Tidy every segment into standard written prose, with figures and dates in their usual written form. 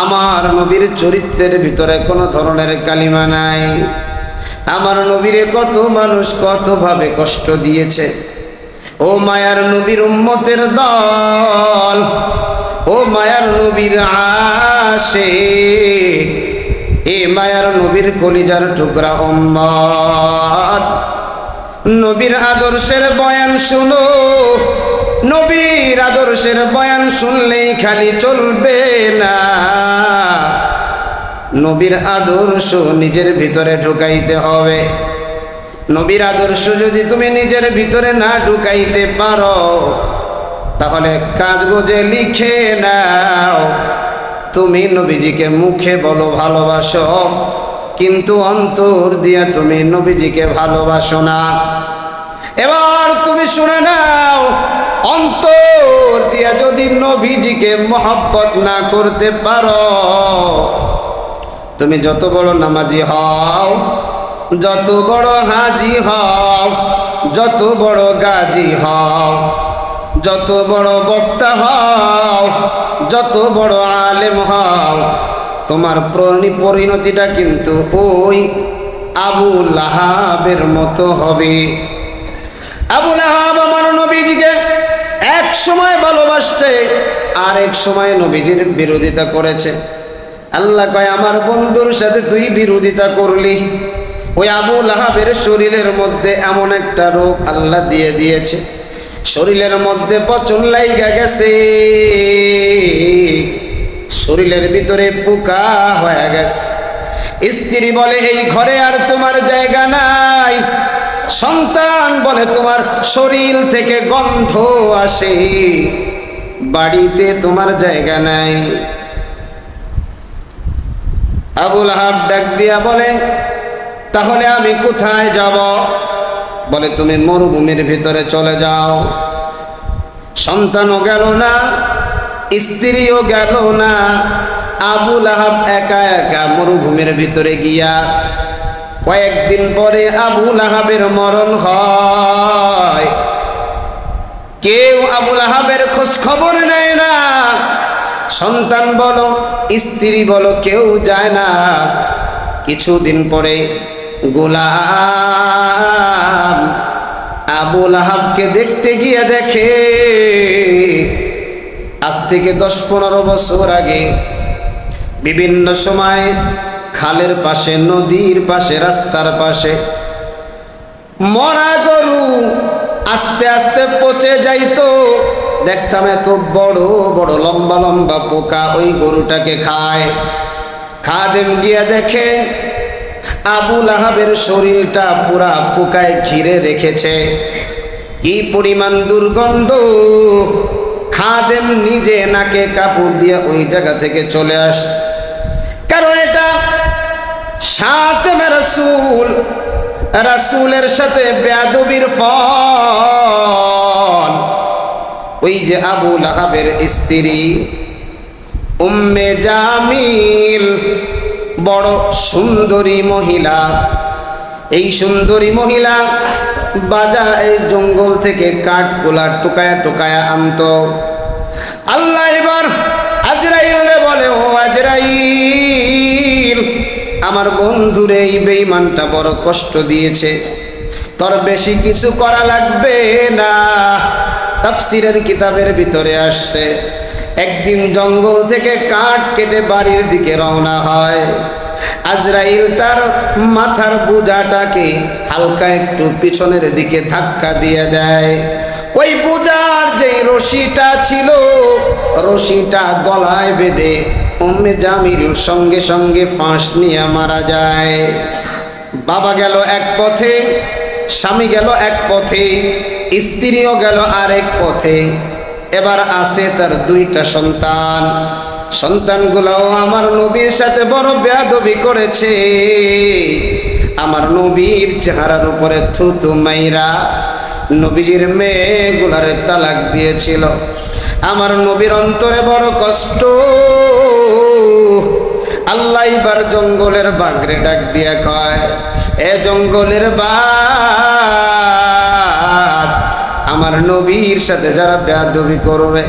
আমার নবীর চরিত্রের ভিতরে কোনো ধরনের কালিমা নাই। আমার নবীরে কত মানুষ কতভাবে কষ্ট দিয়েছে। ও মায়ার নবীর উম্মতের দল, ও মায়ার নবীর আশিক, এ মায়ার নবীর কলিজার টুকরা উম্মত, নবীর আদর্শের বয়ান শুনো। নবীর আদর্শের বয়ান শুনলেই খালি চলবে না, নবীর আদর্শ নিজের ভিতরে ঢুকাইতে হবে। নবীর আদর্শ যদি তুমি নিজের ভিতরে না ঢুকাইতে পারো, তাহলে কাগজে লিখে নাও, তুমি নবীজিকে মুখে বলো ভালোবাসো, কিন্তু অন্তর দিয়ে তুমি নবীজিকে ভালোবাসো না। এবার তুমি শুনে নাও, অন্তর দিয়ে যদি নবীজিকে মহব্বত না করতে পারো, তুমি যত বড় নামাজি হও, যত বড় হাজি হও, যত বড় গাজী হও, যত বড় বক্তা হও, যত বড় আলেম হও, তোমার পরিণতিটা কিন্তু ওই আবু লাহাবের মতো হবে। আবু লাহাব আমার নবীজিকে এক সময় ভালোবাসছে, আর এক সময় নবীজির বিরোধিতা করেছে। আল্লাহ কয়, আমার বন্ধুর সাথে তুই বিরোধিতা করলি। ওই আবু লাহাবের শরীরের মধ্যে এমন একটা রোগ আল্লাহ দিয়ে দিয়েছে, শরীরের মধ্যে পচন লাইগা গেছে, শরীরের ভিতরে পোকা হয়ে গেছে। স্ত্রী বলে, এই ঘরে আর তোমার জায়গা নাই। সন্তান বলে, তোমার শরীর থেকে গন্ধ আসে, বাড়িতে তোমার জায়গা নাই। আবু লাহাব ডাক দিয়া বলে, তাহলে আমি কোথায় যাব? বলে, তুমি মরুভূমির ভিতরে চলে যাও। সন্তানও গেল না, স্ত্রীও গেল না, আবু লাহাব একা একা মরুভূমির ভিতরে গিয়া কয়েকদিন পরে আবু লাহাবের মরণ হয়। কেউ আবু লাহাবের খোঁজ খবর নেয় না, সন্তান বলো স্ত্রী বলো কেউ যায় না। কিছুদিন পরে গোলাম আবু লাহাবকে দেখতে গিয়ে দেখে, আজ থেকে 10-15 বছর আগে বিভিন্ন সময় খালের পাশে, নদীর পাশে, রাস্তার পাশে মরা গরু আস্তে আস্তে পচে যাইতো। দেখতাম এত বড় বড় লম্বা লম্বা পোকা ওই গরুটাকে খায়। খাদেম গিয়া দেখে আবু লাহাবের শরীরটা পুরা পোকায় ঘিরে রেখেছে। কি পরিমাণ দুর্গন্ধ! খাদেম নিজে নাকে কাপড় দিয়ে ওই জায়গা থেকে চলে আসছে, কারণ এটা সাথে রাসূল, রাসূলের সাথে বেয়াদবির ফল। ওই যে আবু লাহাবের স্ত্রী উম্মে জামিল, বড় সুন্দরী মহিলা। এই সুন্দরী মহিলা বাজারে জঙ্গল থেকে কাঠগুলা টুকায়া টুকায়া আনতো। আল্লাহ এবার আজরাইলরে বলে, ও আজরাইল, আমার বন্ধুরে এই বেঈমানটা বড় কষ্ট দিয়েছে, তোর বেশি কিছু করা লাগবে না। তাফসীরের কিতাবের ভিতরে আসছে, একদিন জঙ্গল থেকে কাঠ কেটে বাড়ির দিকে রওনা হয়। আজরাইল তার মাথার বোঝাটাকে হালকা একটু পিছনের দিকে ধাক্কা দিয়ে দেয়। ওই বোঝার যে রশিটা ছিল, রশিটা গলায় বেঁধে উম্মে জামিল সঙ্গে সঙ্গে ফাঁস নিয়ে মারা যায়। বাবা গেল এক পথে, স্বামী গেল এক পথে, স্ত্রীও গেল আরেক পথে। এবার আছে তার 2টা সন্তান। সন্তানগুলোও আমার নবীর সাথে বড় বেয়াদবি করেছে। আমার নবীর চেহারার উপরে থুতু মাইরা নবীজির মেয়েগুলারে তালাক দিয়েছিল। আমার নবীর অন্তরে বড় কষ্ট। আল্লাহ এবার জঙ্গলের বাঘরে ডাক দিয়া কয়, এ জঙ্গলের বাঘ, আমার নবীর সাথে যারা বেয়াদবি করবে,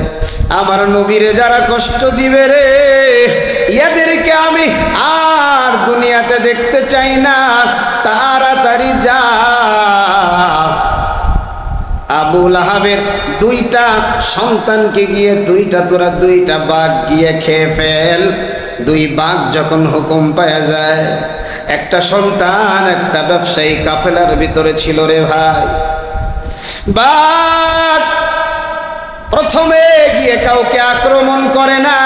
আমার নবীরে যারা কষ্ট দিবে রে, এদেরকে আমি আর দুনিয়াতে দেখতে চাই না, তাড়াতাড়ি যা। আবু লাহাবের দুইটা সন্তানকে গিয়ে তোরা দুইটা বাঘ গিয়ে খেয়ে ফেল। দুই বাঘ যখন হুকুম পাওয়া যায়, একটা সন্তান একটা ব্যবসায়ী কাফেলার ভিতরে ছিল রে ভাই। বাঘ প্রথমে গিয়ে কাউকে আক্রমণ করে না,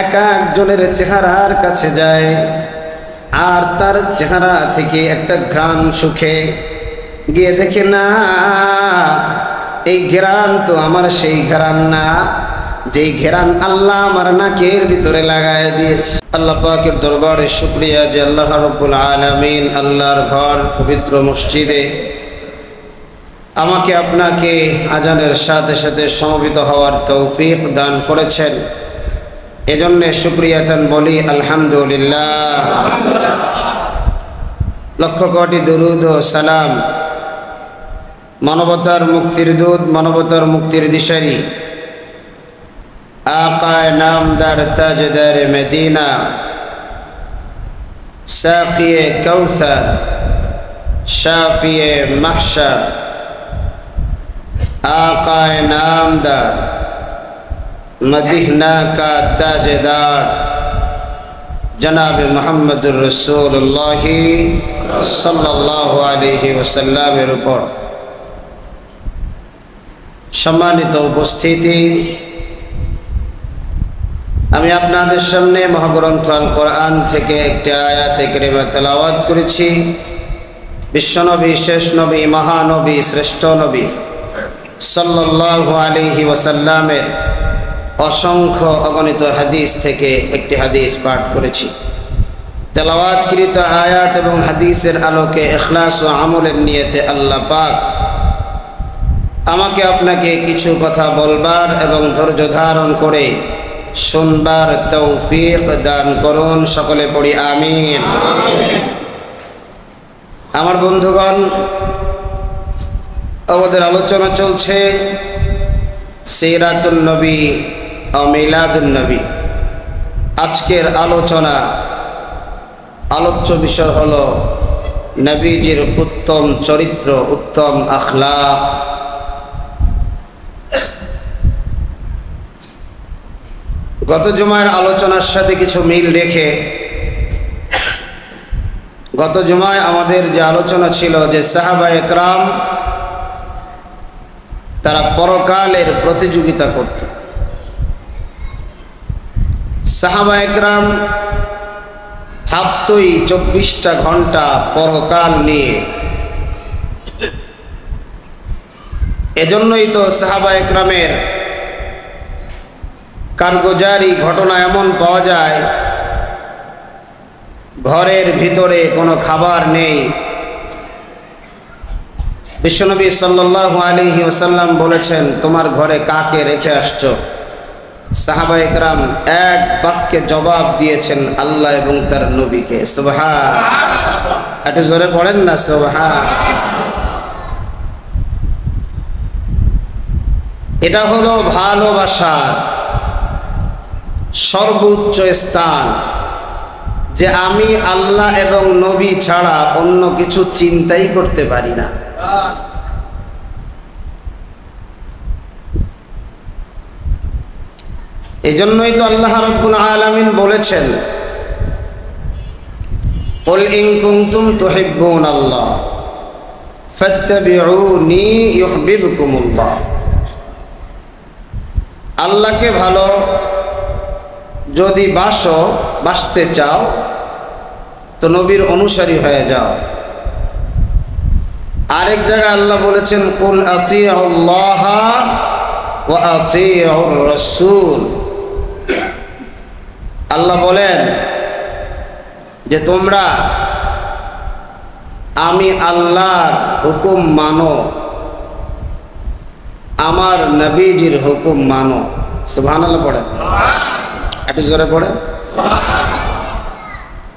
এক একজনের চেহারার কাছে যায়, আর তার চেহারা থেকে একটা ঘ্রাণ সুখে গিয়ে দেখে না, এই ঘেরান তো আমার সেই ঘেরান না, যেই ঘেরান আল্লাহ আমার নাকের ভিতরে লাগায় দিয়েছে। আল্লাহ পাকের দরবারে শুকরিয়া যে আল্লাহ রাব্বুল আলামিন আল্লাহর ঘর পবিত্র মসজিদে আমাকে আপনাকে আজানের সাথে সাথে সমবেত হওয়ার তৌফিক দান করেছেন। এজন্য শুকরিয়াতান বলি আলহামদুলিল্লাহ। লক্ষ কোটি দুরূদ ও সালাম মানবতার মুক্তির দূত, মানবতার মুক্তির দিশারি আকায়ে নামদার তাজদার মদিনা সাকিয়ে কাউসার শাফিয়ে মাহশার आकाए नामदार मदीना का ताजदार जनाब मोहम्मद रसूलुल्लाह सल्लल्लाहु अलैहि वसल्लमेर ऊपर सम्मानित उपस्थिति, আমি আপনাদের সামনে মহাগ্রন্থ আল কোরআন থেকে একটি আয়াতে কারিমা তেলাওয়াত করেছি। বিশ্বনবী, শেষ নবী, মহানবী, শ্রেষ্ঠ নবী সাল্লাল্লাহু আলাইহি ওয়াসাল্লামের অসংখ্য অগণিত হাদিস থেকে একটি হাদিস পাঠ করেছি। তেলাওয়াতকৃত আয়াত এবং হাদিসের আলোকে ইখলাস ও আমলের নিয়তে আল্লাহ পাক আমাকে আপনাকে কিছু কথা বলবার এবং ধৈর্য ধারণ করে শুনবার তৌফিক দান করুন। সকলে পড়ি আমিন। আমার বন্ধুগণ, আমাদের আলোচনা চলছে সিরাতুন নবী ও মিলাদুন নবী। আজকের আলোচ্য বিষয় হলো নবীজির উত্তম চরিত্র, উত্তম আখলাক। গত জুমার আলোচনার সাথে কিছু মিল রেখে গত জুমায় আমাদের যে আলোচনা ছিল যে সাহাবায়ে কেরাম তারা পরকালের প্রতিযোগিতা করত। সাহাবায়ে কেরাম ভাবতই 24টা ঘন্টা পরকাল নিয়ে। এজন্যই তো সাহাবায়ে কেরামের কারগুজারি ঘটনা এমন পাওয়া যায়, ঘরের ভিতরে কোনো খাবার নেই, বিশ্বনবী সাল্লাল্লাহু আলাইহি ওয়াসাল্লাম বলেছেন, তোমার ঘরে কাকে রেখে আসছো? সাহাবায়ে কেরাম এক বাক্যে জবাব দিয়েছেন, আল্লাহ এবং তার নবীকে। সুবহানাল্লাহ। একটু জোরে পড়েন না সুবহানাল্লাহ। এটা হলো ভালোবাসার সর্বোচ্চ স্থান, যে আমি আল্লাহ এবং নবী ছাড়া অন্য কিছু চিন্তাই করতে পারি না। এজন্যই তো আল্লাহ রাব্বুল আলামিন বলেছেন, কুল ইন কুনতুম তুহিব্বুনাল্লাহ ফাত্তাবিউনি ইউহিব্বুকুমুল্লাহ। আল্লাহকে ভালো যদি বাসতে চাও তো নবীর অনুসারী হয়ে যাও। আরেক জায়গায় আল্লাহ বলেছেন, কুল আতিউল্লাহ ওয়া আতিউর রাসূল। আল্লাহ বলেন যে তোমরা আমি আল্লাহর হুকুম মানো, আমার নবীজির হুকুম মানো। সুবহানাল্লাহ পড়েন, একটু জোরে পড়েন।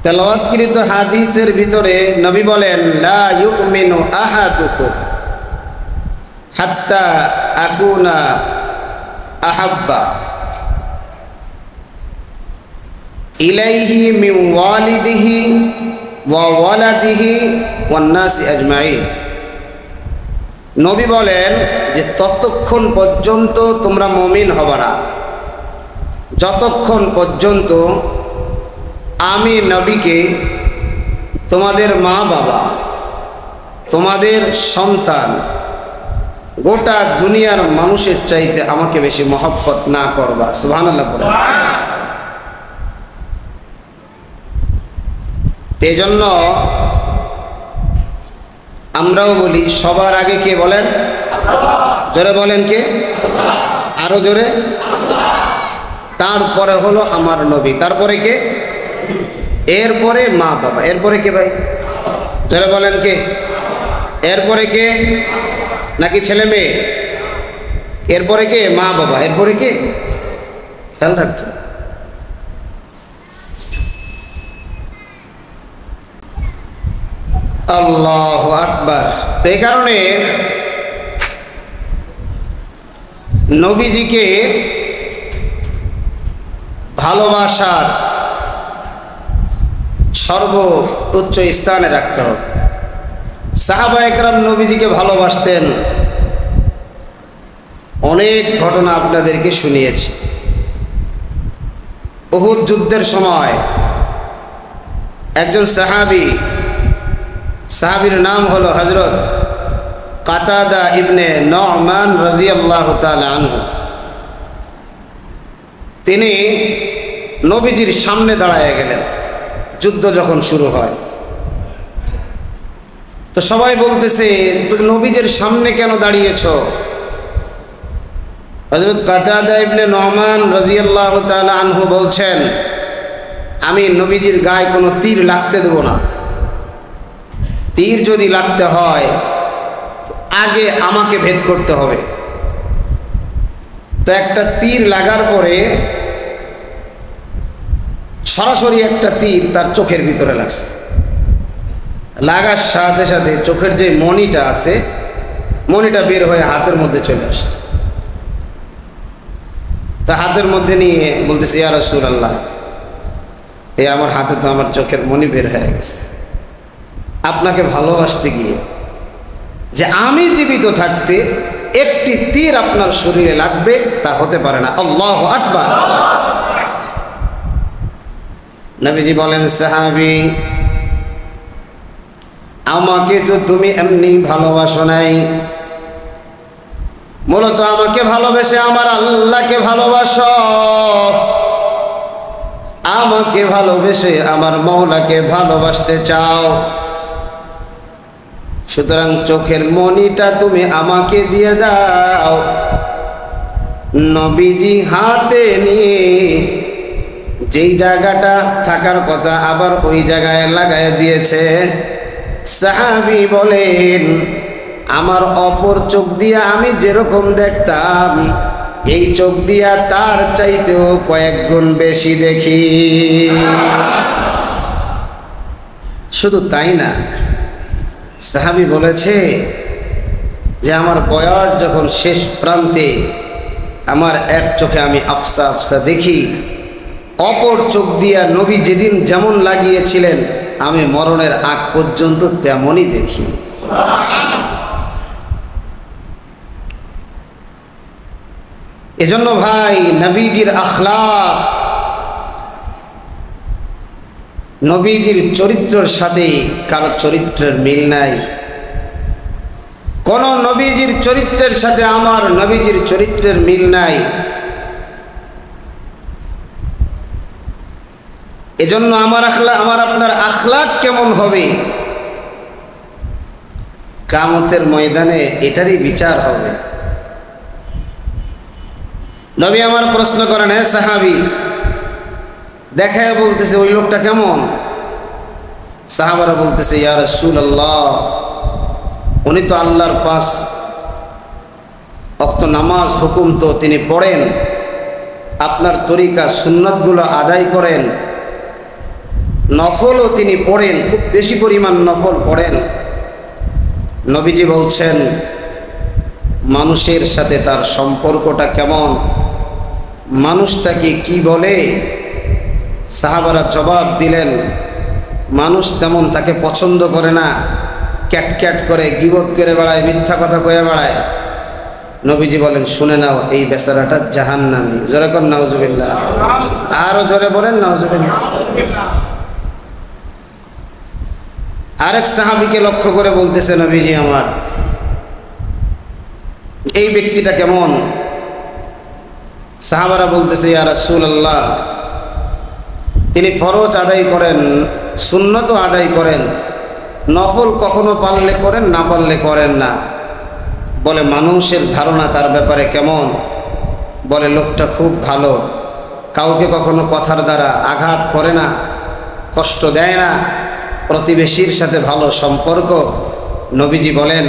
তেলাওয়াতকৃত হাদিসের ভিতরে নবী বলেন, লা ইউমিনু আহাদুকুম হাত্তা আকুনা আহাব্বা ইলাইহি মিন ওয়ালিদিহি ওয়া ওয়ালাদিহি ওয়ান নাসি আজমাইন। নবী বলেন যে ততক্ষণ পর্যন্ত তোমরা মুমিন হবে না যতক্ষণ পর্যন্ত আমি নবীকে তোমাদের মা বাবা, তোমাদের সন্তান, গোটা দুনিয়ার মানুষের চাইতে আমাকে বেশি মহব্বত না করবা। সুবহানাল্লাহ বলেন। এই জন্য আমরাও বলি সবার আগে কে বলেন? জোরে বলেন কে? আরো জোরে। তারপরে হলো আমার নবী, তারপরে কে? এরপরে মা বাবা, এরপরে কে ভাই? জোরে বলেন কে? এরপরে কে? নাকি ছেলে মেয়ে? এরপরে কে? মা বাবা। এরপরে কে? খেয়াল রাখতে। আল্লাহু আকবার। তো এই কারণে নবীজিকে ভালোবাসার সর্বোচ্চ স্থানে রাখতে হবে। সাহাবা একরাম নবীজিকে ভালোবাসতেন। অনেক ঘটনা আপনাদেরকে শুনিয়েছি। উহুদ যুদ্ধের সময় একজন সাহাবীর নাম হলো হযরত কাতাদা ইবনে নু'মান রাদিয়াল্লাহু তাআলা আনহু। তিনি নবীজির সামনে দাঁড়ায় গেলেন যুদ্ধ যখন শুরু হয়। তো সবাই বলতেছে তুমি নবীজির সামনে কেন দাঁড়িয়েছো? হযরত কাতাদা ইবনে নু'মান রাদিয়াল্লাহু তাআলা আনহু বলছেন, আমি নবীজির গায়ে কোনো তীর লাগতে দেব না। তীর যদি লাগতে হয় আগে আমাকে ভেদ করতে হবে। তো একটা তীর লাগার পরে সরাসরি একটা তীর তার চোখের ভিতরে লাগছে। লাগার সাথে সাথে চোখের যে মণিটা আছে, মণিটা বের হয়ে হাতের মধ্যে চলে আসছে। তা হাতের মধ্যে নিয়ে বলতেছে, ইয়া রাসূলুল্লাহ, এই আমার হাতে তো আমার চোখের মণি বের হয়ে গেছে। আপনাকে ভালোবাসতে গিয়ে যে আমি জীবিত থাকতে একটি তীর আপনার শরীরে লাগবে তা হতে পারে না। আল্লাহু আকবার। নবীজি বলেন, সাহাবী, আমাকে তো তুমি এমনি ভালোবাসো নাই, মূলত আমাকে ভালোবেসে আমার আল্লাহকে ভালোবাসো। আমাকে ভালোবেসে আমার মওলাকে ভালোবাসতে চাও। সুতরাং চোখের মণিটা তুমি আমাকে দিয়ে দাও। নবীজি হাতে নিয়ে যেই জায়গাটা থাকার কথা আবার ওই জায়গায় লাগায় দিয়েছে। সাহাবী বলেন, আমার অপর চোখ দিয়ে আমি যেরকম দেখতাম এই চোখ দিয়া তার চাইতেও কয়েক গুণ বেশি দেখি। শুধু তাই না, সাহাবী বলেছে যে আমার বয়স যখন শেষ প্রান্তে আমার এক চোখে আমি আফসা আফসা দেখি, অপর চোখ দিয়া নবী যেদিন যেমন লাগিয়েছিলেন আমি মরণের আগ পর্যন্ত তেমনই দেখি। এজন্য ভাই, নবীজির আখলাক, নবীজির চরিত্রের সাথে কারো চরিত্রের মিল নাই। কোন নবীজির চরিত্রের সাথে আমার নবীজির চরিত্রের মিল নাই। এজন্য আমার আপনার আখলাক কেমন হবে, কিয়ামতের ময়দানে এটারই বিচার হবে। নবী আমার প্রশ্ন করেন, হে সাহাবী, দেখায় বলতেছে ওই লোকটা কেমন? সাহাবারা বলতেছে, ইয়া রাসূলুল্লাহ, উনি তো আল্লাহর 5 ওয়াক্ত নামাজ হুকুম তো তিনি পড়েন, আপনার তরিকা সুন্নাতগুলো আদায় করেন, নফলও তিনি পড়েন, খুব বেশি পরিমাণ নফল পড়েন। নবীজি বলছেন, মানুষের সাথে তার সম্পর্কটা কেমন, মানুষ তাকে কি বলে সাহাবারা জবাব দিলেন, মানুষ তেমন তাকে পছন্দ করে না, ক্যাট করে গিবত করে বেড়ায়, মিথ্যা কথা কয়ে বেড়ায়। নবীজি বলেন, শুনে নাও, এই বেচারাটা জাহান্নামী। জোরে কর নাউজুবিল্লাহ, আরো জোরে বলেন নাউজুবিল্লাহ। আরেক সাহাবীকে লক্ষ্য করে বলতেছে নবীজি আমার, এই ব্যক্তিটা কেমন? সাহাবারা বলতেছে, ইয়া রাসূলুল্লাহ, তিনি ফরজ আদায় করেন, সুন্নত আদায় করেন, নফল কখনো পারলে করেন, না পারলে করেন না। বলে, মানুষের ধারণা তার ব্যাপারে কেমন? বলে, লোকটা খুব ভালো, কাউকে কখনো কথার দ্বারা আঘাত করে না, কষ্ট দেয় না, প্রতিবেশীর সাথে ভালো সম্পর্ক। নবীজি বলেন,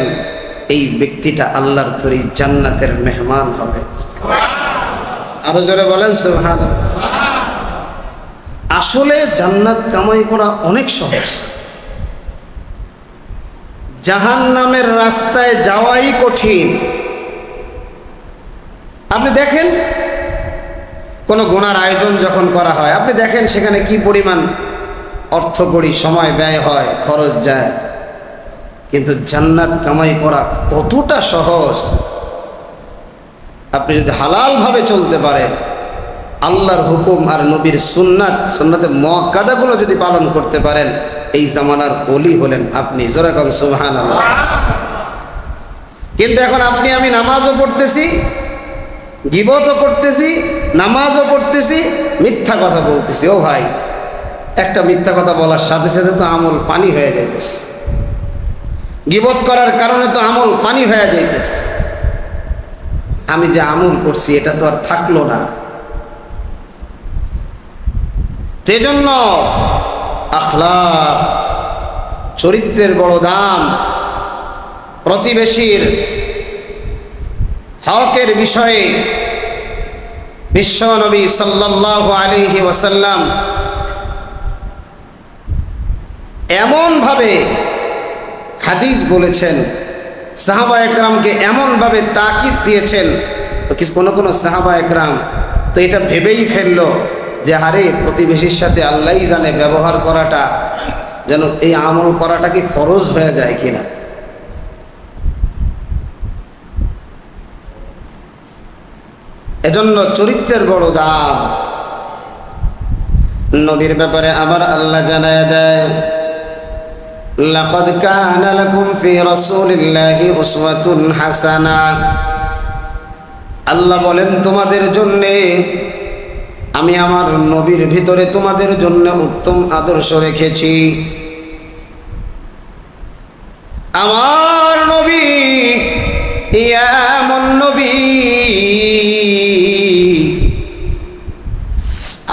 এই ব্যক্তিটা আল্লাহর তৈরি জান্নাতের মেহমান হবে। আরো জোরে বলেন সুবহানাল্লাহ। আসলে জান্নাত কামাই করা অনেক সহজ, জাহান্নামের রাস্তায় যাওয়াই কঠিন। আপনি দেখেন, কোনো গুনার আয়োজন যখন করা হয়, আপনি দেখেন সেখানে কি পরিমাণ অর্থকড়ি, সময় ব্যয় হয়, খরচ যায়। কিন্তু জান্নাত কামাই করা কতটা সহজ! আপনি যদি হালালভাবে চলতে পারেন, আল্লাহর হুকুম আর নবীর সুন্নাতে মুআক্কাদাগুলো যদি পালন করতে পারেন, এই জামানার ওলি হলেন আপনি। জোরে কোন সুবহানাল্লাহ। কিন্তু এখন আপনি আমি নামাজও পড়তেছি, গীবতও করতেছি, নামাজও পড়তেছি, মিথ্যা কথা বলতেছি। ও ভাই, একটা মিথ্যা কথা বলার সাথে সাথে তো আমল পানি হয়ে যাইতেছে, গীবত করার কারণে তো আমল পানি হয়ে যাইতেছে। আমি যে আমল করছি এটা তো আর থাকলো না। সেজন্য আখলাক, চরিত্রের বড় দাম। প্রতিবেশীর হকের বিষয়ে বিশ্বনবী সাল্লাল্লাহু আলাইহি ওয়াসাল্লাম এমনভাবে হাদিস বলেছেন, সাহাবা একরামকে এমনভাবে তাকিদ দিয়েছেন, তো কোনো সাহাবা একরাম তো এটা ভেবেই ফেললো যে হারে প্রতিবেশীর সাথে আল্লাহই জানে ব্যবহার করাটা, যেন এই আমল করাটা কি ফরজ হয়ে যায় কিনা। এজন্য চরিত্রের বড় দাম। নবীর ব্যাপারে আবার আল্লাহ জানায় দেয়, লাকাদ কানা লাকুম ফি রাসূলিল্লাহি উসওয়াতুন হাসানাহ। আল্লাহ বলেন, তোমাদের জন্য আমি আমার নবীর ভিতরে তোমাদের জন্য উত্তম আদর্শ রেখেছি। আমার নবী এমন নবী,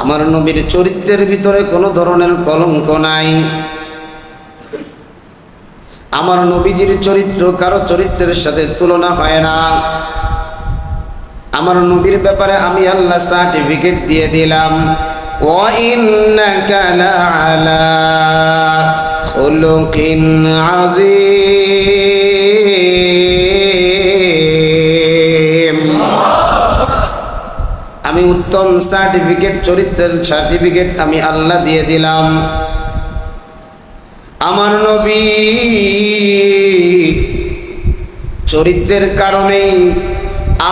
আমার নবীর চরিত্রের ভিতরে কোনো ধরনের কলঙ্ক নাই। আমার নবীজির চরিত্র কারো চরিত্রের সাথে তুলনা হয় না। আমার নবীর ব্যাপারে আমি আল্লাহ সার্টিফিকেট দিয়ে দিলাম, ওয়া ইন্নাকা লাআলা খুলুকিন আযীম। আমি উত্তম সার্টিফিকেট, চরিত্রের সার্টিফিকেট আমি আল্লাহ দিয়ে দিলাম। আমার নবী চরিত্রের কারণেই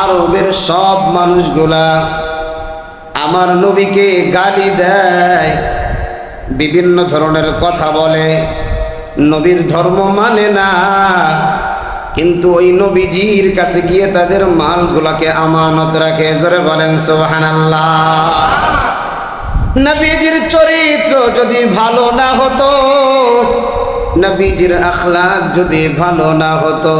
আরবের সব মানুষগুলা আমার নবীকে গালি দেয়, বিভিন্ন ধরনের কথা বলে, নবীর ধর্ম মানে না, কিন্তু ওই নবীজির কাছে গিয়ে তাদের মালগুলাকে আমানত রাখে। জোরে বলেন সুবহানাল্লাহ। নবীজির চরিত্র যদি ভালো না হতো, নবীজির আখলাক যদি ভালো না হতো,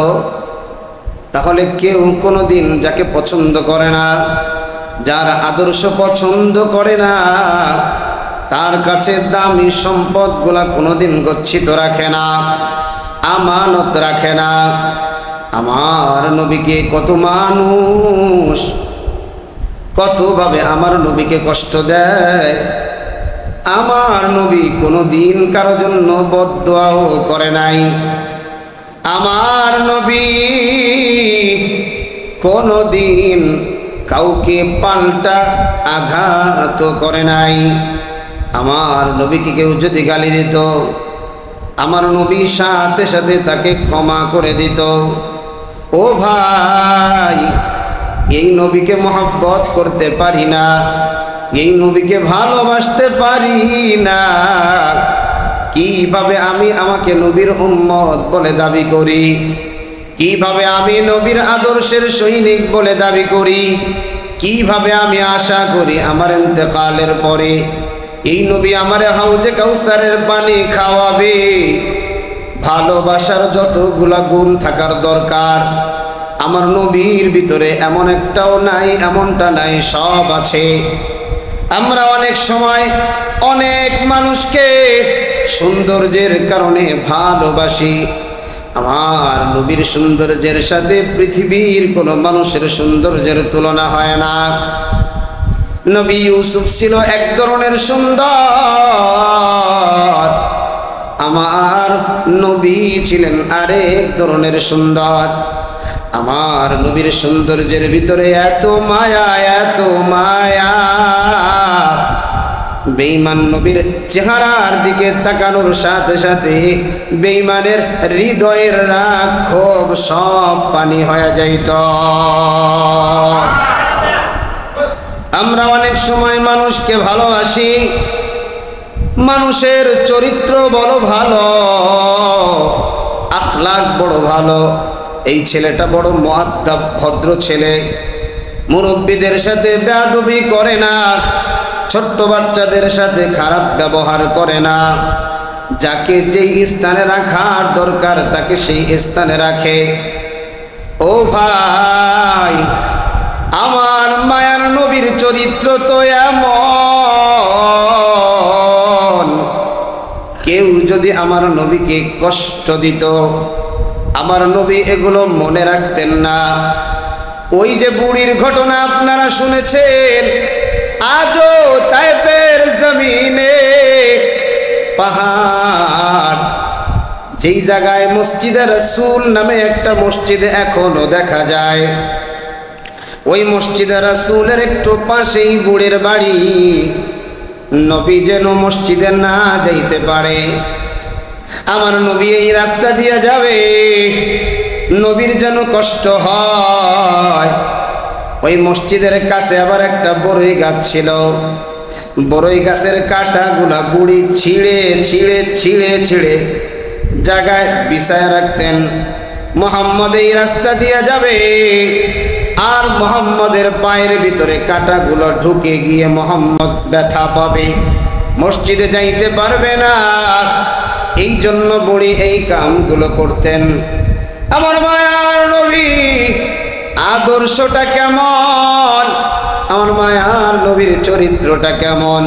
তাহলে কেউ কোনোদিন যাকে পছন্দ করে না, যার আদর্শ পছন্দ করে না, তার কাছে দামি সম্পদগুলা কোনোদিন গচ্ছিত রাখে না, আমানত রাখে না। আমার নবীকে কত মানুষ কতভাবে আমার নবীকে কষ্ট দেয়। আমার নবী কোনোদিন কারো জন্য বদদুয়াও করে নাই। আমার নবী কোনোদিন কাউকে পাল্টা আঘাত করে নাই। আমার নবীকে কেউ যদি গালি দিত, আমার নবী সাথে সাথে তাকে ক্ষমা করে দিত। ও ভাই, এই নবীকে মহব্বত করতে পারি না, এই নবীকে ভালোবাসতে পারি না, কিভাবে আমি আমাকে নবীর উম্মত বলে দাবি করি? কিভাবে আমি নবীর আদর্শের সৈনিক বলে দাবি করি? কিভাবে আমি আশা করি আমার ইন্তেকালের পরে এই নবী আমারে হাউজে কাউসারের পানি খাওয়াবে? ভালোবাসার যতগুলা গুণ থাকার দরকার আমার নবীর ভিতরে এমন একটাও নাই, এমনটা নাই, সব আছে। আমরা অনেক সময় অনেক মানুষকে সৌন্দর্যের কারণে ভালোবাসি। আমার নবীর সৌন্দর্যের সাথে পৃথিবীর কোনো মানুষের সৌন্দর্যের তুলনা হয় না। নবী ইউসুফ ছিল এক ধরনের সুন্দর, আমার নবী ছিলেন আরেক ধরনের সুন্দর। আমার নবীর সৌন্দর্যের ভিতরে এত মায়া, এত মায়া, বেঈমান নবীর চেহারার দিকে তাকানোর সাথে সাথে বেঈমানের হৃদয়ের রাগ ক্ষোভ সব পানি হয়ে যাইত। আমরা অনেক সময় মানুষকে ভালোবাসি, মানুষের চরিত্র বড় ভালো, আখলাক বড় ভালো, এই ছেলেটা বড় মুআদ্দাব ভদ্র ছেলে, মুরব্বীদের সাথে বেয়াদবি করে না, ছোট্ট বাচ্চাদের সাথে খারাপ ব্যবহার করে না, যাকে যেই স্থানে রাখার দরকার তাকে সেই স্থানে রাখে। ও ভাই, আমার মায়ার নবীর চরিত্র তো এমন, কেউ যদি আমার নবীকে কষ্ট দিত, আমার নবী এগুলো মনে রাখতেন না। ওই যে বুড়ির ঘটনা আপনারা শুনেছেন, আজও তায়েফের জমিনে পাহাড়, যেই জায়গায় মসজিদে রাসূল নামে একটা মসজিদ এখনো দেখা যায়, ওই মসজিদে রাসূলের একটু পাশেই বুড়ির বাড়ি। নবী যেন মসজিদে না যাইতে পারে, আমার নবী এই রাস্তা দিয়ে যাবে, নবীর যেন কষ্ট হয়। ওই মসজিদের কাছে আবার একটা বড়ই গাছ ছিল, বড়ই গাছের কাঁটাগুলা বুড়ি ছিঁড়ে ছিঁড়ে ছিঁড়ে ছিঁড়ে জায়গায় বিছায় রাখতেন। মুহাম্মদ এই রাস্তা দিয়ে যাবে, আর মুহাম্মদের পায়ের ভিতরে কাঁটাগুলো ঢুকে গিয়ে মুহাম্মদ ব্যথা পাবে, মসজিদে যাইতে পারবে না। এই জন্য বুড়ি এই কামগুলো করতেন। আমার মায়ার নবী আদর্শটা কেমন, আমার মায়ার নবীর চরিত্রটা কেমন।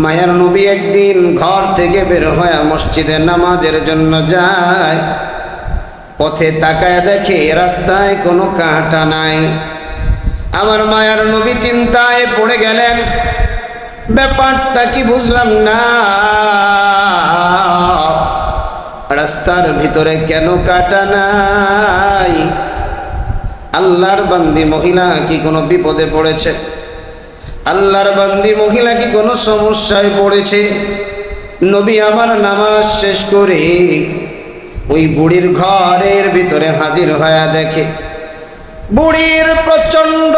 মায়ার নবী একদিন ঘর থেকে বের হয়ে মসজিদে নামাজের জন্য যায়, পথে তাকায় দেখে রাস্তায় কোনো কাঁটা নাই। আমার মায়ার নবী চিন্তায় পড়ে গেলেন, ব্যাপারটা কি বুঝলাম না, রাস্তার ভিতরে কেন কাঁটা নাই? আল্লাহর বান্দি মহিলা কি কোনো বিপদে পড়েছে? আল্লাহর বান্দি মহিলা কি কোনো সমস্যায় পড়েছে? নবী আমার নামাজ শেষ করে ওই বুড়ির ঘরের ভিতরে হাজির হয়ে দেখে বুড়ির প্রচন্ড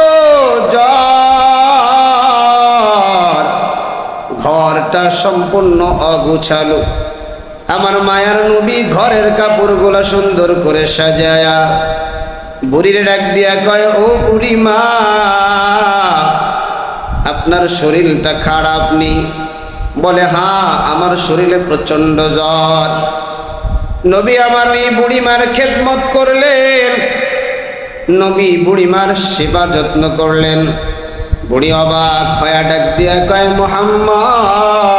জ্বর, ঘরটা সম্পূর্ণ অগুছালো। আমার মায়ার নবী ঘরের কাপড়গুলা সুন্দর করে সাজায়া বুড়ির ডাক দিয়া কয়, ও বুড়ি মা, আপনার শরীরটা খারাপ নি? বলে, হ্যাঁ, আমার শরীরে প্রচন্ড জ্বর। নবী আমার ওই বুড়িমার খেদমত করলেন, নবী বুড়িমার সেবা যত্ন করলেন। বুড়ি অবাক হয়ে ডাক দিয়া কয়, মুহাম্মদ,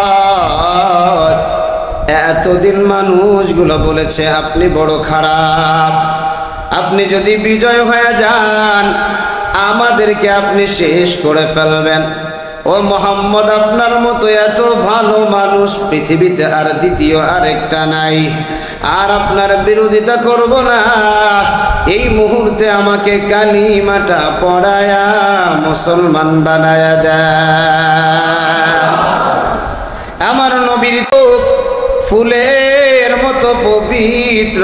এতদিন মানুষগুলো বলেছে আপনি বড় খারাপ, আপনি যদি বিজয় হয়ে যান আমাদেরকে আপনি শেষ করে ফেলবেন। ও মুহাম্মদ, আপনার মতো এত ভালো মানুষ পৃথিবীতে আর দ্বিতীয় আরেকটা নাই, আর আপনার বিরোধিতা করব না। এই মুহূর্তে আমাকে কালিমাটা পড়ায়া মুসলমান বানায়া দেন। নবীর ফুলের মতো পবিত্র,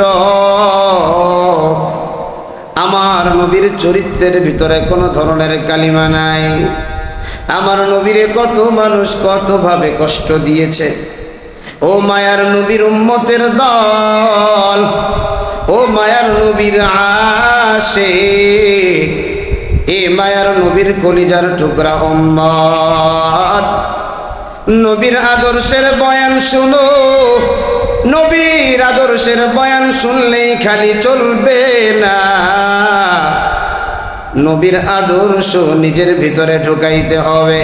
আমার নবীর চরিত্রের ভিতরে কোনো ধরনের কালিমা নাই। আমার নবীরে কত মানুষ কত ভাবে কষ্ট দিয়েছে। ও মায়ার নবীর উম্মতের দল, ও মায়ার নবীর আশিক, এ মায়ার নবীর কলিজার টুকরা উম্মত, নবীর আদর্শের বয়ান শুনো। নবীর আদর্শের বয়ান শুনলেই খালি চলবে না, নবীর আদর্শ নিজের ভিতরে ঢুকাইতে হবে।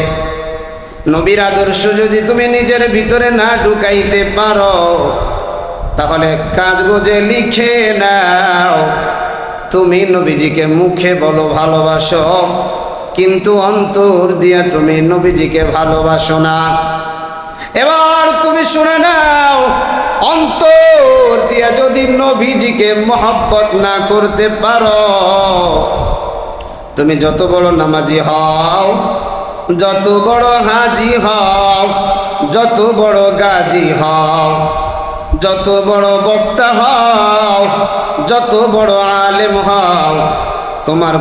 নবীর আদর্শ যদি তুমি নিজের ভিতরে না ঢুকাইতে পারো, তাহলে কাগজে লিখে নাও, তুমি নবীজিকে মুখে বলো ভালোবাসো, কিন্তু অন্তর দিয়ে তুমি নবীজিকে ভালোবাসো না। এবার তুমি শুনে নাও, অন্তর দিয়ে যদি নবীজিকে মহব্বত না করতে পারো, তুমি যত বড় নামাজি হও, যত বড় হাজি হও, যত বড় গাজী হও, যত বড় বক্তা হও, যত বড় আলেম হও, তোমার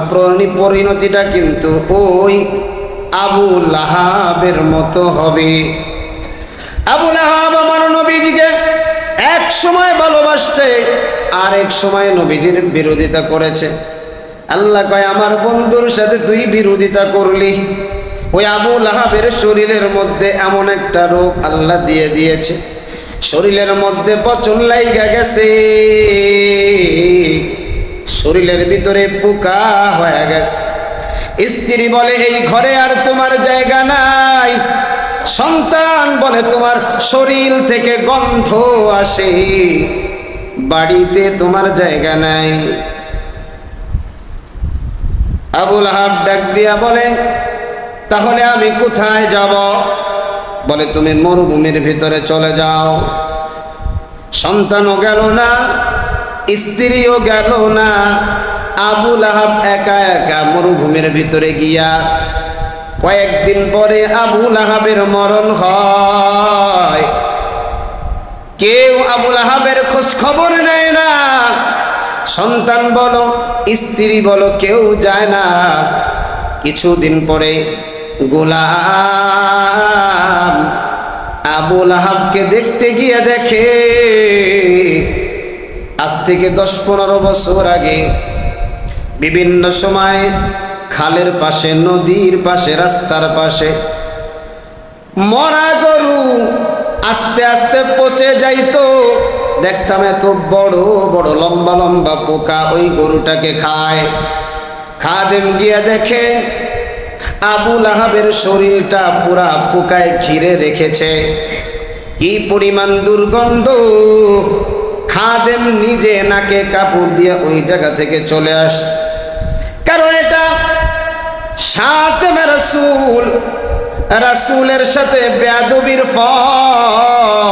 পরিণতিটা কিন্তু ওই আবু লাহাবের মতো হবে। আবু লাহাব আমার নবীজিকে এক সময় ভালোবাসছে, আর এক সময় নবীজির বিরোধিতা করেছে। আল্লাহ কয়, আমার বন্ধুর সাথে তুই বিরোধিতা করলি। ওই আবু লাহাবের শরীরের মধ্যে এমন একটা রোগ আল্লাহ দিয়ে দিয়েছে, শরীরের মধ্যে পচন লাইগা গেছে, শরীরের ভিতরে পোকা হয়ে গেছে। স্ত্রী বলে, এই ঘরে আর তোমার জায়গা নাই। সন্তান বলে, তোমার শরীর থেকে গন্ধ আসে, বাড়িতে তোমার জায়গা নাই। আবু লাহাব ডাক দিয়া বলে, তাহলে আমি কোথায় যাব? বলে, তুমি মরুভূমির ভিতরে চলে যাও। সন্তানও গেল না, স্ত্রীও গেল না, আবু লাহাব একা একা মরুভূমির ভিতরে গিয়া কয়েকদিন পরে আবু লাহাবের মরণ হয়। কেউ আবু লাহাবের খোঁজ খবর নেয় না, সন্তান বলো স্ত্রী বলো কেউ যায় না। কিছুদিন পরে গোলাম আবু লাহাবকে দেখতে গিয়ে দেখে, আজ থেকে 10-15 বছর আগে বিভিন্ন সময় খালের পাশে, নদীর পাশে, রাস্তার পাশে মরা গরু আস্তে আস্তে পচে যাইতো। দেখতাম এত বড় বড় লম্বা লম্বা পোকা ওই গরুটাকে খায়। খাদেম গিয়া দেখে আবু লাহাবের শরীরটা পুরা পোকায় ঘিরে রেখেছে। কি পরিমাণ দুর্গন্ধ! খাদেম নিজে নাকে কাপড় দিয়ে ওই জায়গা থেকে চলে আসছে, কারণ এটা সাতেমে রাসূল, রাসূলের সাথে বেয়াদবির ফল।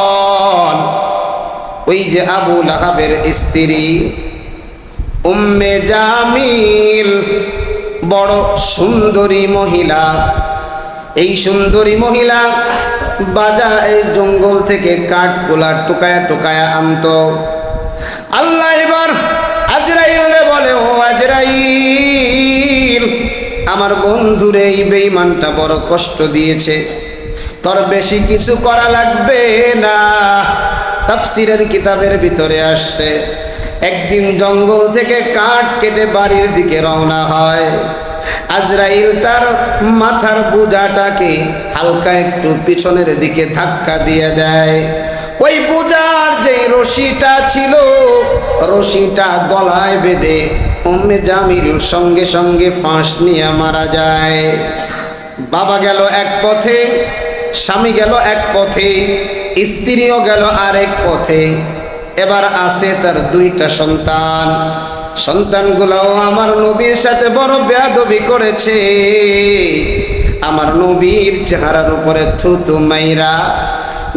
ওই যে আবু লাহাবের স্ত্রী উম্মে জামিল, বড় সুন্দরী মহিলা। এই সুন্দরী মহিলা বাজারে জঙ্গল থেকে কাঠগুলা টুকায়া টুকায়া আনতো। আল্লাহ এবার আজরাইলরে বলে, ও আজরাইল, আমার বন্ধুরে এই বেঈমানটা বড় কষ্ট দিয়েছে, তোর বেশি কিছু করা লাগবে না। তাফসীরের কিতাবের ভিতরে আসছে, একদিন জঙ্গল থেকে কাঠ কেটে বাড়ির দিকে রওনা হয়। আজরাইল তার মাথার বোঝাটাকে হালকা একটু পিছনের দিকে ধাক্কা দিয়ে দেয়। ওই বোঝার যে রশিটা ছিল, রশিটা গলায় বেঁধে উম্মে জামিল সঙ্গে সঙ্গে ফাঁস নিয়ে মারা যায়। বাবা গেল এক পথে, স্বামী গেল এক পথে, স্ত্রীও গেল আরেক পথে। এবার আছে তার 2টা সন্তান। সন্তানগুলোও আমার নবীর সাথে বড় বেয়াদবি করেছে। আমার নবীর চেহারার উপরে থুতু মাইরা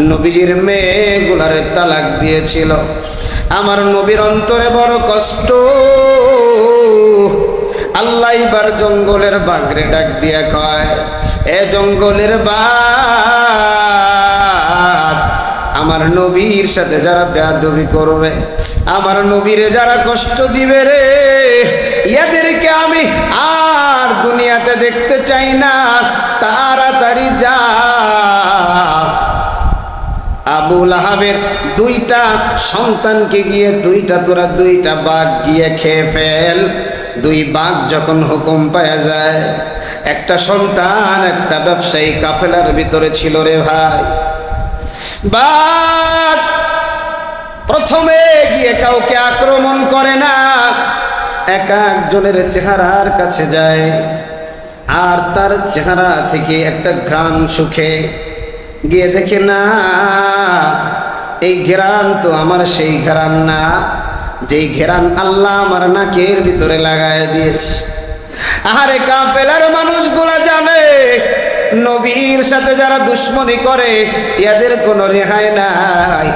নবীজির মেয়েগুলারে তালাক দিয়েছিল। আমার নবীর অন্তরে বড় কষ্ট। আল্লাহ এবার জঙ্গলের বাঘরে ডাক দিয়া কয়, এ জঙ্গলের বাঘ, আমার নবীর সাথে যারা বেয়াদবি করবে, আমার নবীরে যারা কষ্ট দিবে রে, এদেরকে আমি আর দুনিয়াতে দেখতে চাই না, তাড়াতাড়ি যা। আবু লাহাবের দুইটা সন্তানকে গিয়ে তোরা দুইটা বাঘ গিয়ে খেয়ে ফেল। দুই বাঘ যখন হুকুম পাওয়া যায়, একটা সন্তান একটা ব্যবসায়ী কাফেলার ভিতরে ছিল রে ভাই। বাঘ প্রথমে গিয়ে কাউকে আক্রমণ করে না, এক একজনের চেহারার কাছে যায়, আর তার চেহারা থেকে একটা ঘ্রাণ সুখে গিয়ে দেখে না, এই ঘেরান তো আমার সেই ঘেরান না, যেই ঘেরান আল্লাহ আমার নাকের ভিতরে লাগায় দিয়েছে। আরে কাফেলার মানুষগুলা জানে নবীর সাথে যারা দুশ্মনী করে এদের কোনো রেহাই নাই।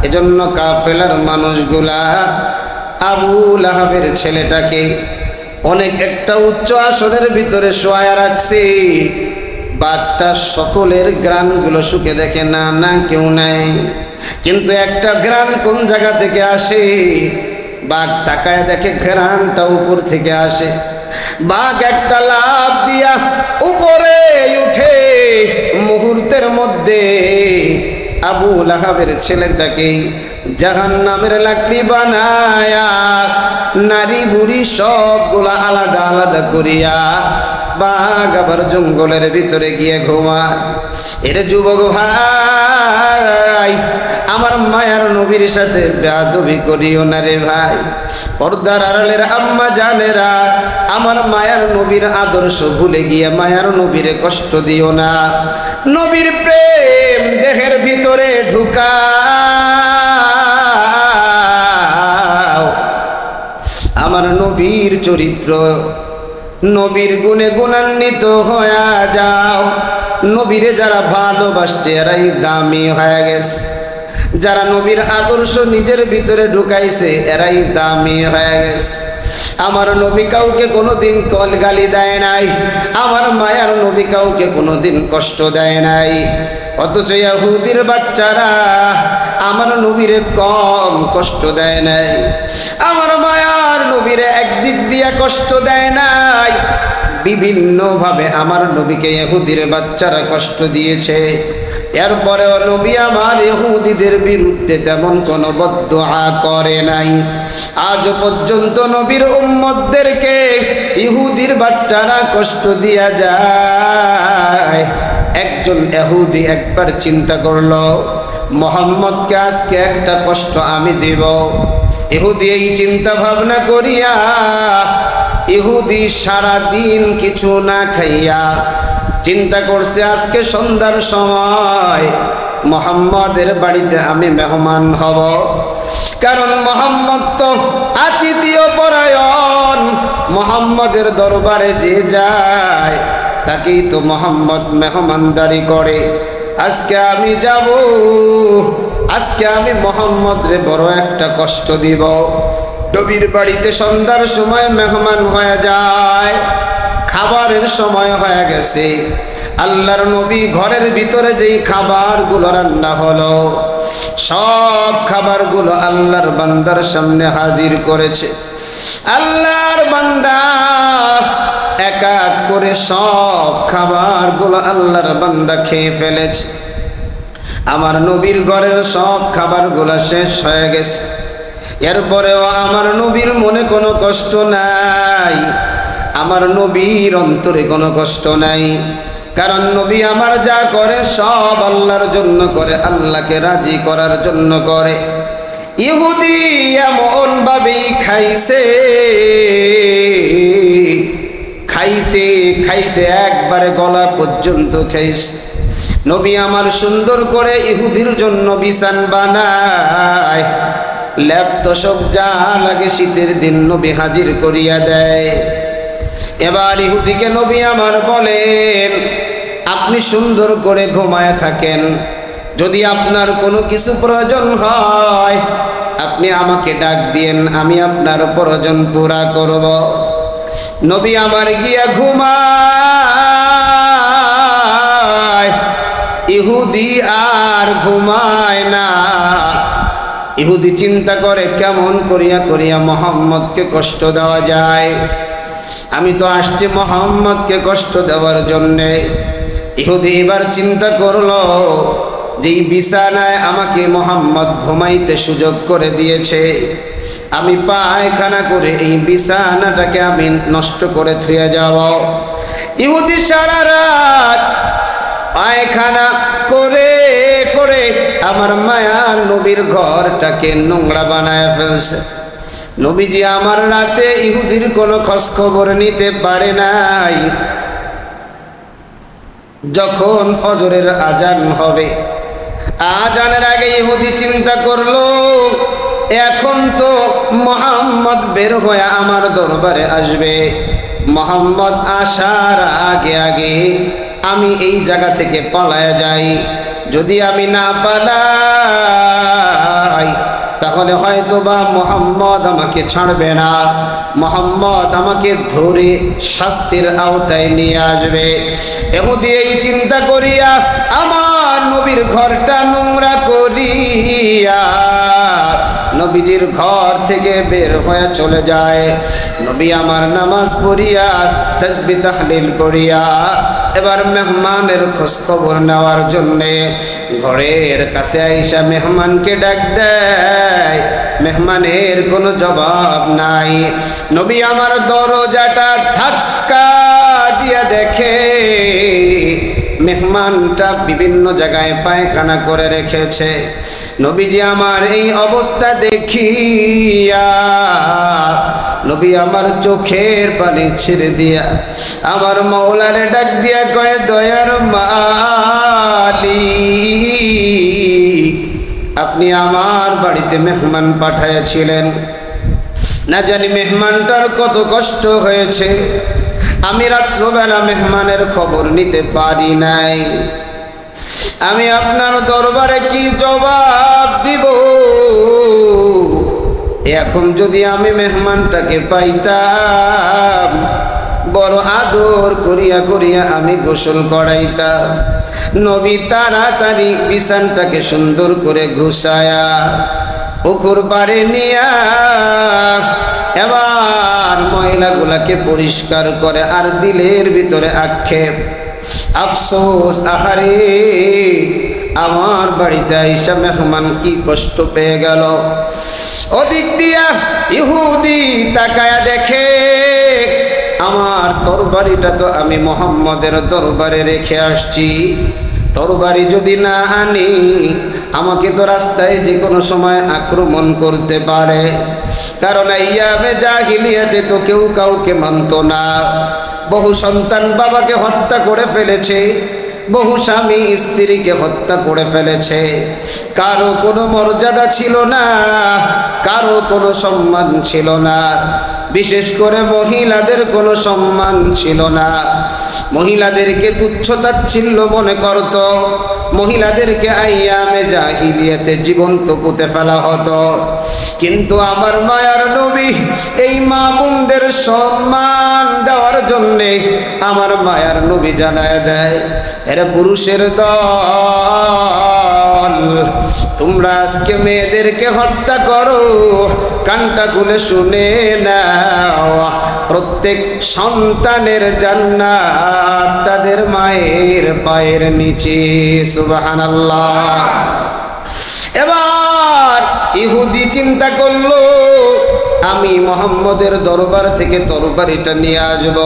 এজন্য কাফেলার মানুষগুলা আবু লাহাবের ছেলেটাকে অনেক একটা উচ্চ আসনের ভিতরে শোয়া রাখছে। বাঘটা সকলের গ্রানগুলো শুকে দেখে না, না কেউ নাই, কিন্তু একটা গ্রান কোন জায়গা থেকে আসে? বাঘ তাকায় দেখে গ্রানটা উপর থেকে আসে। বাঘ একটা লাফ দিয়া উপরে উঠে মুহূর্তের মধ্যে আবু লাহাবের ছেলেটাকে জাহান্নামের লাকড়ি বানায়া নারী বুড়ি সবগুলা আলাদা আলাদা করিয়া বাঘ আবার জঙ্গলের ভিতরে গিয়ে ঘুমায়। এর যুবক ভাই, আমার মায়ার নবীর সাথে বেয়াদবি করিও না রে ভাই। পর্দার আড়ালের আম্মা জানেরা, আমার মায়ার নবীর আদর্শ ভুলে গিয়ে মায়ার নবীরে কষ্ট দিও না। নবীর প্রেম দেহের ভিতরে ঢুকাও। আমার নবীর চরিত্র, নবীর গুণে গুণান্বিত হয়ে যাও। নবীরে যারা ভালোবাসছে এরাই দামি হয়ে গেছে, যারা নবীর আদর্শ নিজের ভিতরে ঢুকাইছে এরাই দামি হয়ে গেছে। আমার নবী কাউকে কোনোদিন কলগালি দেয় নাই, আমার মায়ার নবী কাউকে কোনোদিন কষ্ট দেয় নাই। অথচ ইহুদির বাচ্চারা আমার নবীরে কম কষ্ট দেয় নাই, আমার মায়ার নবীরে একদিক দিয়া কষ্ট দেয় নাই। বিভিন্নভাবে আমার নবীকে ইহুদির বাচ্চারা কষ্ট দিয়েছে। এরপরেও নবী আমার ইহুদিদের বিরুদ্ধে তেমন কোনো বদদুআ করে নাই। আজ পর্যন্ত নবীর উম্মতদেরকে ইহুদির বাচ্চারা কষ্ট দিয়া যায়। একজন ইহুদি একবার চিন্তা করলো, মুহাম্মদকে আজকে একটা কষ্ট আমি দিব। ইহুদি এই চিন্তা ভাবনা করিয়া ইহুদি সারা দিন কিছু না খাইয়া চিন্তা করছে আজকে সন্ধ্যার সময় মুহাম্মদের বাড়িতে আমি মেহমান হব। কারণ মুহাম্মদ তো আতিথিয় পরায়ণ, মুহাম্মদের দরবারে যে যায় তাকেই তো মুহাম্মদ মেহমানদারি করে। আজকে আমি যাব, আজকে আমি মুহাম্মদরে বড় একটা কষ্ট দিব। নবীর বাড়িতে সন্ধ্যার সময় মেহমান হয়ে যায়, খাবারের সময় হয়ে গেছে। আল্লাহর নবী ঘরের ভিতরে যেই খাবারগুলো রান্না হলো সব খাবারগুলো আল্লাহর বান্দার সামনে হাজির করেছে। আল্লাহর বান্দা এক এক করে সব খাবারগুলো আল্লাহর বান্দা খেয়ে ফেলেছে। আমার নবীর ঘরের সব খাবারগুলো শেষ হয়ে গেছে। এরপরেও আমার নবীর মনে কোনো কষ্ট নাই, আমার নবীর অন্তরে কোনো কষ্ট নাই। কারণ নবী আমার যা করে সব আল্লাহর জন্য করে, আল্লাহকে রাজি করার জন্য করে। ইহুদি এমন ভাবেই খাইছে, খাইতে খাইতে একবারে গলা পর্যন্ত খাইছে। নবী আমার সুন্দর করে ইহুদির জন্য বিছান বানায়, ল্যাপ তোশক যা লাগে শীতের দিন নবী হাজির করিয়া দেয়। এবার ইহুদিকে নবী আমার বলেন, আপনি সুন্দর করে ঘুমায় থাকেন, যদি আপনার কোনো কিছু প্রয়োজন হয় আপনি আমাকে ডাক দিয়েন, আমি আপনার প্রয়োজন পুরা করব। নবী আমার গিয়া ঘুমায়, ইহুদি আর ঘুমায় না। ইহুদি চিন্তা করে কেমন করিয়া করিয়া মুহাম্মদকে কষ্ট দেওয়া যায়। আমি তো আসছি মুহাম্মদকে কষ্ট দেওয়ার জন্যে। ইহুদি এবার চিন্তা করলো, যেই বিছানায় আমাকে মুহাম্মদ ঘুমাইতে সুযোগ করে দিয়েছে, আমি পায়খানা করে এই বিছানাটাকে আমি নষ্ট করে থুয়ে যাব। ইহুদি সারা রাত পায়খানা করে করে আমার মায়ার নবীর ঘরটাকে নোংরা বানায় ফেলছে। নবীজি আমার রাতে ইহুদির কোনো খোঁজ খবর নিতে পারে নাই। যখন ফজরের আজান হবে, আজানের আগে ইহুদি চিন্তা করলো, এখন তো মুহাম্মদ বের হয়ে আমার দরবারে আসবে। মুহাম্মদ আসার আগে আগে আমি এই জায়গা থেকে পালায়া যাই। যদি আমি না পালাই তাহলে হয়তোবা মুহাম্মদ আমাকে ছাড়বে না, মুহাম্মদ আমাকে ধরে শাস্তির আওতায় নিয়ে আসবে। ইহুদি এই চিন্তা করিয়া আমার নবীর ঘরটা নোংরা করিয়া নবীজির ঘর থেকে বের হয়ে চলে যায়। নবী আমার নামাজ পড়িয়া তাসবিহ তাহলিল পড়িয়া এবার মেহমানের খোঁজ খবর নেওয়ার জন্যে ঘরের কাছে আইসা মেহমানকে ডাক দেয়। মেহমানের কোনো জবাব নাই। নবী আমার দরজাটা ধাক্কা দিয়া দেখে মেহমানটা বিভিন্ন জায়গায় পায়খানা করে রেখেছে। নবীজি আমার এই অবস্থা দেখিয়া নবী আমার চোখের পানি ছেড়ে দিয়া আমার মাওলারে ডাক দিয়া কয়, দয়ার মালিক, আপনি আমার বাড়িতে মেহমান পাঠাইয়াছিলেন, না জানি মেহমানটার কত কষ্ট হয়েছে। আমি রাত্রবেলা মেহমানের খবর নিতে পারি নাই। আমি আপনার দরবারে কি জবাব দিব? এখন যদি আমি মেহমানটাকে পাইতাম, বড় আদর করিয়া করিয়া আমি গোসল করাইতাম। নবী তাড়াতাড়ি বিছানটাকে সুন্দর করে ঘুষায়া পুকুর পাড়ে নিয়া এবার ময়লাগুলাকে পরিষ্কার করে আর দিলের ভিতরে আক্ষেপ, আফসোস, আহারে আমার বাড়িতে আইসা মেহমান কি কষ্ট পেয়ে গেল। ওদিক দিয়া ইহুদি তাকায়া দেখে আমার তরবারিটা তো আমি মুহাম্মদের দরবারে রেখে আসছি। তরবারি যদি না আনি আমাকে তো রাস্তায় যে কোনো সময় আক্রমণ করতে পারে। কারণ আইয়ামে জাহিলিয়াতে তো কেউ কাউকে মানত না। বহু সন্তান বাবাকে হত্যা করে ফেলেছে, বহু স্বামী স্ত্রীকে হত্যা করে ফেলেছে। কারো কোনো মর্যাদা ছিল না, কারো কোনো সম্মান ছিল না। বিশেষ করে মহিলাদের কোনো সম্মান ছিল না। মহিলাদেরকে তুচ্ছ-তাচ্ছিল্য মনে করত। মহিলাদেরকে আইয়ামে জাহিলিয়াতে জীবন্ত পুঁতে ফেলা হতো। কিন্তু আমার মায়ার নবী এই মা বোনদের সম্মান দেওয়ার জন্যে আমার মায়ার নবী জানায় দেয়, এরা পুরুষের দল, তোমরা আজকে মেয়েদেরকে হত্যা করো, কানটা খুলে শুনে নাও, প্রত্যেক সন্তানের জান্নাত তাদের মায়ের পায়ের নিচে। সুবহানাল্লাহ। এবার ইহুদি চিন্তা করলো, আমি মুহাম্মদের দরবার থেকে তরবারিটা নিয়ে আসব।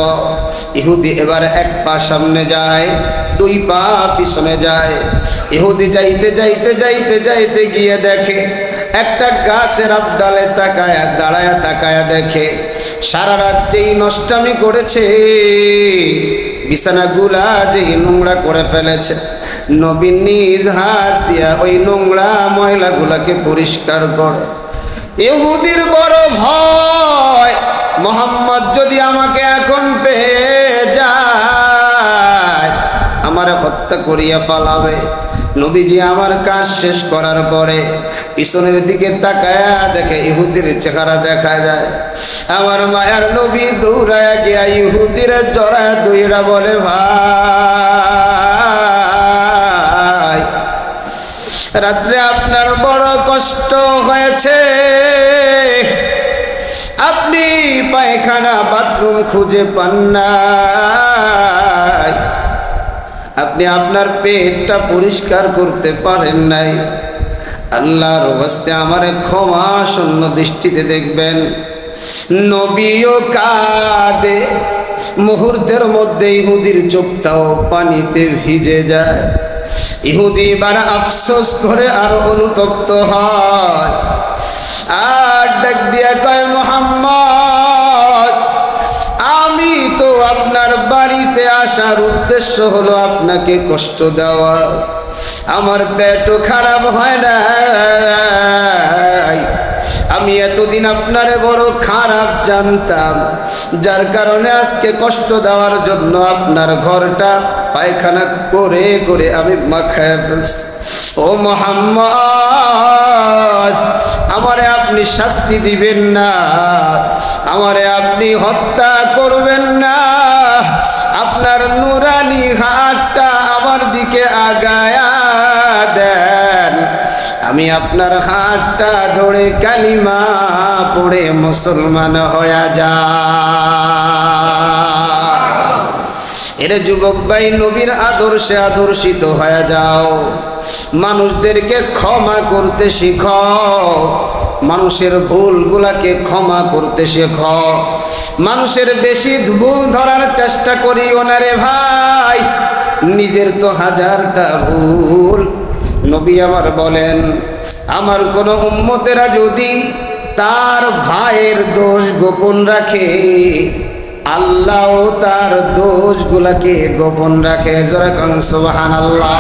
ইহুদি এবার এক পা সামনে যায়, দুই পা পিছনে যায়। ইহুদি যাইতে যাইতে যাইতে যাইতে গিয়ে দেখে একটা গাছের আবডালে তাকায়া দাঁড়ায়া তাকায়া দেখে সারা রাত যেই নষ্টামি করেছে, বিছানাগুলা যেই নোংরা করে ফেলেছে, নবী নিজ হাত দিয়া ওই নোংরা ময়লাগুলাকে পরিষ্কার করে। ইহুদির বড় ভয়, মুহাম্মদ যদি আমাকে এখন পেয়ে যায় আমারে হত্যা করিয়া ফেলাবে। নবীজি আমার কাজ শেষ করার পরে পিছনের দিকে তাকায়া দেখে ইহুদির চেহারা দেখা যায়। আমার মায়ার নবী দৌড়ায়া গিয়া ইহুদির জড়ায়া দইরা বলে, ভাই রাত্রে আপনার বড় কষ্ট হয়েছে, আপনি পায়খানা বাথরুম খুঁজে পান না, আপনি আপনার পেটটা পরিষ্কার করতে পারেন নাই। আল্লাহর ওয়াস্তে আমারে ক্ষমা শূন্য দৃষ্টিতে দেখবেন। নবীও কাঁদে, মুহূর্তের মধ্যে ইহুদির চোখটাও পানিতে ভিজে যায়। ইহুদি এবার আফসোস করে আর অনুতপ্ত হয়, আর ডাক দিয়া কয়, মুহাম্মদ, আমি তো আপনার বাড়িতে আসার উদ্দেশ্য হলো আপনাকে কষ্ট দেওয়া, আমার পেটও খারাপ হয় না, আমি এতদিন আপনারে বড় খারাপ জানতাম, যার কারণে আজকে কষ্ট দেওয়ার জন্য আপনার ঘরটা পায়খানা করে করে আমি মাখায় ফেলছি। ও মুহাম্মদ, আমারে আপনি শাস্তি দিবেন না, আমারে আপনি হত্যা করবেন না, আপনার নুরানি হাতটা আমার দিকে আগায়া দেন, আমি আপনার হাতটা ধরে কালিমা পড়ে মুসলমান হয়ে যা। এরে যুবক ভাই, নবীর আদর্শে আদর্শিত হয়ে যাও, মানুষদেরকে ক্ষমা করতে শিখো, মানুষের ভুলগুলাকে ক্ষমা করতে শেখো, মানুষের বেশি ভুল ধরার চেষ্টা করিও না রে ভাই, নিজের তো হাজারটা ভুল। নবী আমার বলেন, আমার কোন উম্মতেরা যদি তার ভাইয়ের দোষ গোপন রাখে, আল্লাহ তার দোষগুলাকে গোপন রাখে। জোরে কোন সুবহানাল্লাহ।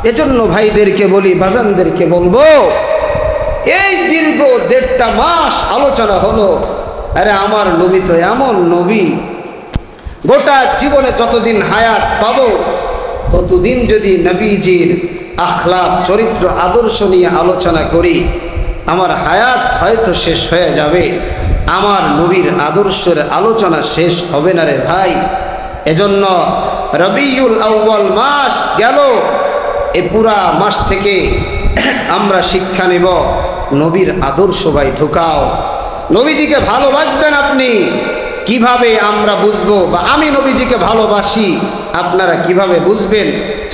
এজন্য ভাইদেরকে বলি, বাজানদেরকে বলবো, এই দীর্ঘ 1.5 মাস আলোচনা হলো, আরে আমার নবী তো এমন নবী, গোটা জীবনে যতদিন হায়াত পাবো ততদিন যদি নবীজির আখলাক, চরিত্র, আদর্শ নিয়ে আলোচনা করি, আমার হায়াত হয়তো শেষ হয়ে যাবে, আমার নবীর আদর্শের আলোচনা শেষ হবে না রে ভাই। এজন্য রবিউল আউয়াল মাস গেল, এই পুরা মাস থেকে আমরা শিক্ষা নেব, নবীর আদর্শ ভাই ঢুকাও। নবীজিকে ভালোবাসবেন আপনি, কিভাবে আমরা বুঝবো, বা আমি নবীজিকে ভালোবাসি আপনারা কিভাবে বুঝবেন,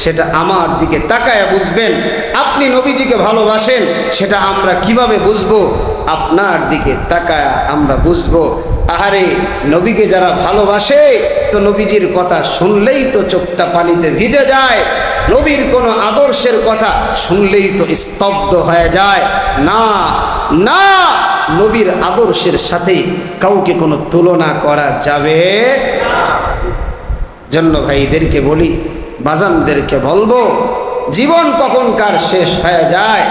সেটা আমার দিকে তাকায়া বুঝবেন। আপনি নবীজিকে ভালোবাসেন, সেটা আমরা কিভাবে বুঝবো, আপনার দিকে তাকায়া আমরা বুঝবো। আহারে, নবীকে যারা ভালোবাসে তো নবীজির কথা শুনলেই তো চোখটা পানিতে ভিজে যায়, নবীর কোনো আদর্শের কথা শুনলেই তো স্তব্ধ হয়ে যায়। না না, নবীর আদর্শের সাথে কাউকে কোনো তুলনা করা যাবে না। জন্য ভাইদেরকে বলি, বাজানদেরকে বলবো, জীবন কখনকার শেষ হয়ে যায়,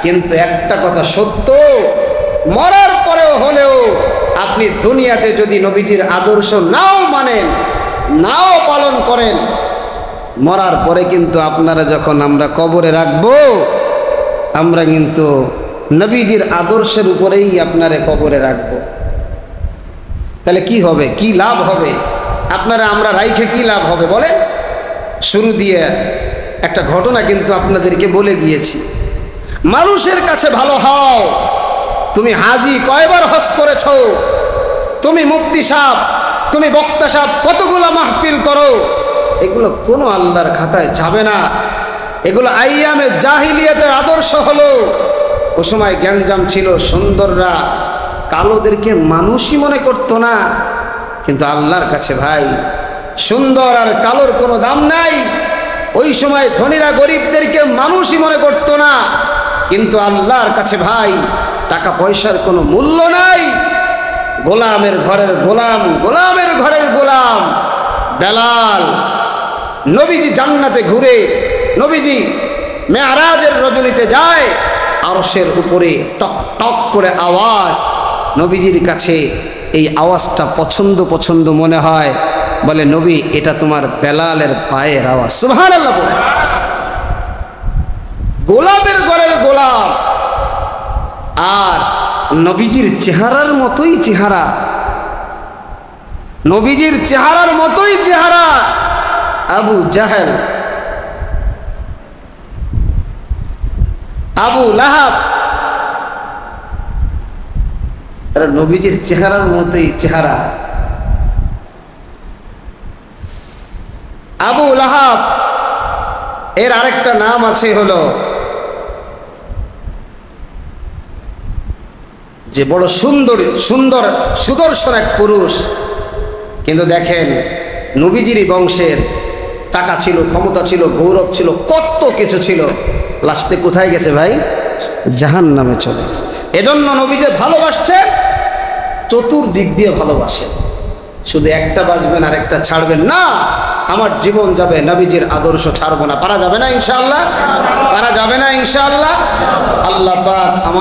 কিন্তু একটা কথা সত্য, মরার পরেও হলেও আপনি দুনিয়াতে যদি নবীজির আদর্শ নাও মানেন, নাও পালন করেন, মরার পরে কিন্তু আপনারা যখন আমরা কবরে রাখবো, আমরা কিন্তু নবীজির আদর্শের উপরেই আপনারে কবরে রাখবো। তাহলে কি হবে, কি লাভ হবে আপনারা আমরা রাইখে, কি লাভ হবে বলেন? শুরু দিয়ে একটা ঘটনা কিন্তু আপনাদেরকে বলে গিয়েছি। মানুষের কাছে ভালো হও। তুমি হাজি কয়বার হজ করেছ, তুমি মুফতি সাহেব, তুমি বক্তা সাহেব কতগুলো মাহফিল করো, এগুলো কোনো আল্লাহর খাতায় যাবে না। এগুলো আইয়ামে জাহিলিয়াতের আদর্শ হলো। ও সময় গ্যাঞ্জাম ছিল, সুন্দররা কালোদেরকে মানুষই মনে করতো না, কিন্তু আল্লাহর কাছে ভাই সুন্দর আর কালোর কোনো দাম নাই। ওই সময় ধনীরা গরিবদেরকে মানুষই মনে করতো না, কিন্তু আল্লাহর কাছে ভাই টাকা পয়সার কোনো মূল্য নাই। গোলামের ঘরের গোলাম, গোলামের ঘরের গোলাম বেলাল, নবীজি জান্নাতে ঘুরে, নবীজি মেরাজের রজনীতে যায়, আরশের উপরে টক টক করে আওয়াজ, নবীজির কাছে এই আওয়াজটা পছন্দ মনে হয়, বলে নবী এটা তোমার বেলালের পায়ের আওয়াজ। সুবহানাল্লাহ। বলে গোলামের ঘরের গোলাম, আর নবীজির চেহারার মতোই চেহারা, নবীজির চেহারার মতোই চেহারা। আবু জাহেল আবু লাহাব, নবীজির চেহারার মতোই চেহারা। আবু লাহাব এর আরেকটা নাম আছে, হলো যে বড় সুন্দর সুন্দর সুদর্শন এক পুরুষ। কিন্তু দেখেন নবীজিরই বংশের, টাকা ছিল, ক্ষমতা ছিল, গৌরব ছিল, কত কিছু ছিল, লাস্টে কোথায় গেছে ভাই? জাহান্নামে চলে গেছে। এজন্য নবীজি ভালোবাসছে, চতুর্দিক দিয়ে ভালোবাসে, শুধু একটা বাসবেন আর একটা ছাড়বেন না। আমার জীবন যাবে, নবীজির আদর্শ ছাড়বো না। পারা যাবে না ইনশাআল্লাহ? পারা যাবে না ইনশাআল্লাহ? আল্লাহ পাক আমার